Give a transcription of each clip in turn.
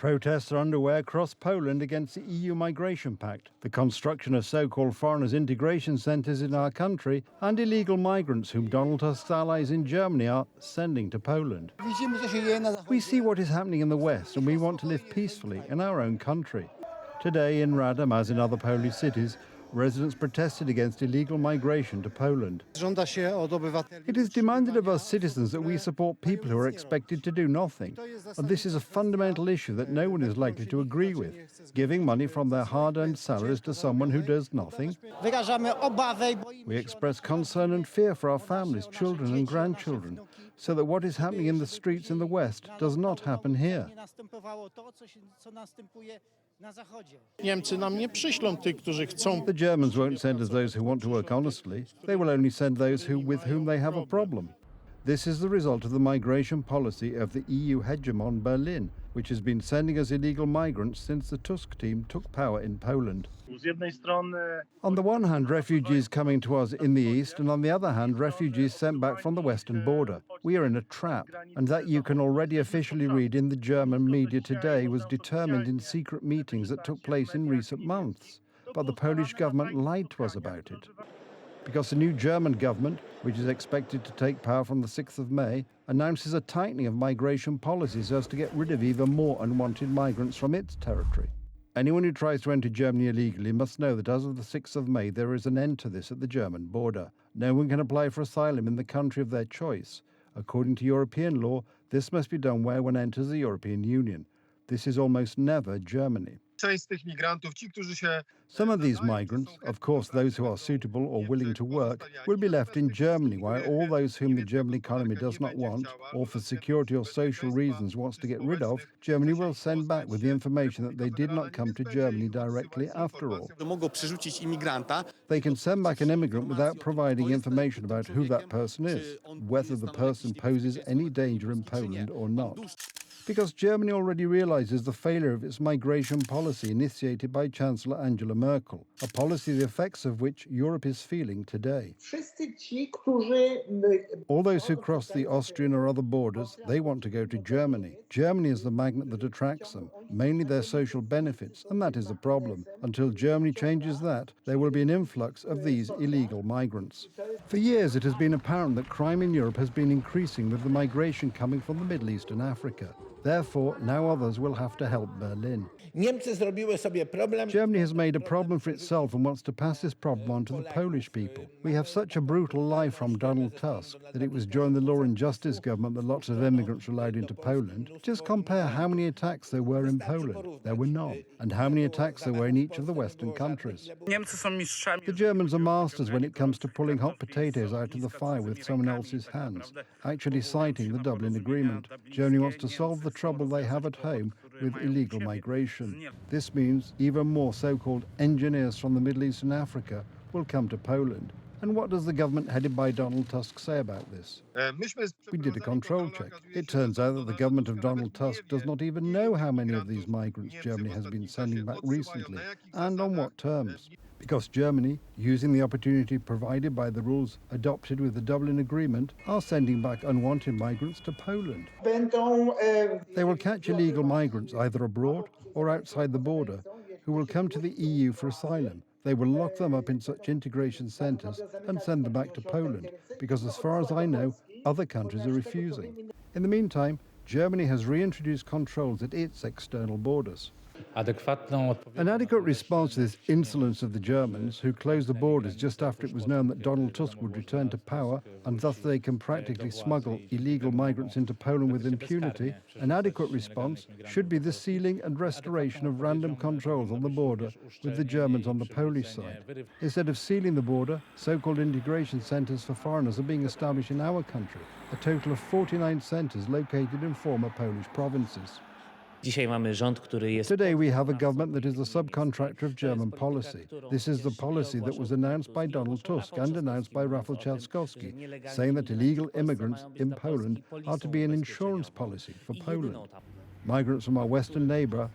Protests are underway across Poland against the EU Migration Pact, the construction of so-called foreigners' integration centres in our country, and illegal migrants whom Donald Tusk's allies in Germany are sending to Poland. We see what is happening in the West and we want to live peacefully in our own country. Today in Radom, as in other Polish cities, residents protested against illegal migration to Poland. It is demanded of us citizens that we support people who are expected to do nothing. And this is a fundamental issue that no one is likely to agree with, giving money from their hard-earned salaries to someone who does nothing. We express concern and fear for our families, children and grandchildren, so that what is happening in the streets in the West does not happen here. The Germans won't send us those who want to work honestly. They will only send those with whom they have a problem. This is the result of the migration policy of the EU hegemon Berlin, which has been sending us illegal migrants since the Tusk team took power in Poland. On the one hand, refugees coming to us in the east, and on the other hand, refugees sent back from the western border. We are in a trap, and that you can already officially read in the German media today was determined in secret meetings that took place in recent months. But the Polish government lied to us about it. Because the new German government, which is expected to take power from the 6th of May, announces a tightening of migration policies so as to get rid of even more unwanted migrants from its territory. Anyone who tries to enter Germany illegally must know that as of the 6th of May, there is an end to this at the German border. No one can apply for asylum in the country of their choice. According to European law, this must be done where one enters the European Union. This is almost never Germany. Some of these migrants, of course those who are suitable or willing to work, will be left in Germany, while all those whom the German economy does not want, or for security or social reasons wants to get rid of, Germany will send back with the information that they did not come to Germany directly after all. They can send back an immigrant without providing information about who that person is, whether the person poses any danger in Poland or not. Because Germany already realizes the failure of its migration policy initiated by Chancellor Angela Merkel, a policy the effects of which Europe is feeling today. All those who cross the Austrian or other borders, they want to go to Germany. Germany is the magnet that attracts them, mainly their social benefits, and that is the problem. Until Germany changes that, there will be an influx of these illegal migrants. For years, it has been apparent that crime in Europe has been increasing with the migration coming from the Middle East and Africa. Therefore, now others will have to help Berlin. Germany has made a problem for itself and wants to pass this problem on to the Polish people. We have such a brutal lie from Donald Tusk that it was during the Law and Justice government that lots of immigrants were allowed into Poland. Just compare how many attacks there were in Poland. There were none. And how many attacks there were in each of the Western countries. The Germans are masters when it comes to pulling hot potatoes out of the fire with someone else's hands, actually citing the Dublin Agreement. Germany wants to solve the trouble they have at home with illegal migration. This means even more so-called engineers from the Middle East and Africa will come to Poland. And what does the government headed by Donald Tusk say about this? We did a control check. It turns out that the government of Donald Tusk does not even know how many of these migrants Germany has been sending back recently, and on what terms. Because Germany, using the opportunity provided by the rules adopted with the Dublin Agreement, are sending back unwanted migrants to Poland. They will catch illegal migrants either abroad or outside the border who will come to the EU for asylum. They will lock them up in such integration centres and send them back to Poland, because as far as I know, other countries are refusing. In the meantime, Germany has reintroduced controls at its external borders. An adequate response to this insolence of the Germans, who closed the borders just after it was known that Donald Tusk would return to power, and thus they can practically smuggle illegal migrants into Poland with impunity, an adequate response should be the sealing and restoration of random controls on the border with the Germans on the Polish side. Instead of sealing the border, so-called integration centres for foreigners are being established in our country, a total of 49 centres located in former Polish provinces. Today we have a government that is a subcontractor of German policy. This is the policy that was announced by Donald Tusk and announced by Rafał Trzaskowski, saying that illegal immigrants in Poland are to be an insurance policy for Poland. Migrants from our western neighbour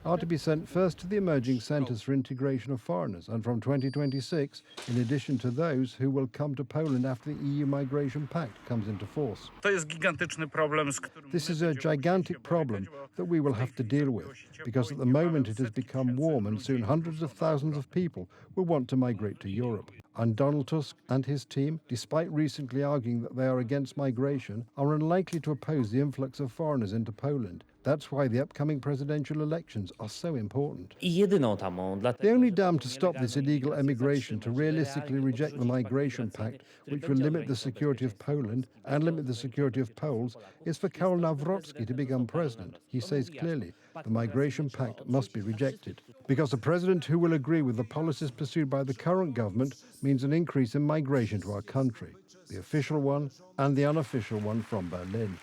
are to be sent first to the emerging centres for integration of foreigners, and from 2026, in addition to those who will come to Poland after the EU Migration Pact comes into force. This is a gigantic problem that we will have to deal with, because at the moment it has become warm and soon hundreds of thousands of people will want to migrate to Europe. And Donald Tusk and his team, despite recently arguing that they are against migration, are unlikely to oppose the influx of foreigners into Poland. That's why the upcoming presidential elections are so important. The only dam to stop this illegal emigration, to realistically reject the Migration Pact, which will limit the security of Poland and limit the security of Poles, is for Karol Nawrocki to become president. He says clearly the Migration Pact must be rejected, because a president who will agree with the policies pursued by the current government means an increase in migration to our country, the official one and the unofficial one from Berlin.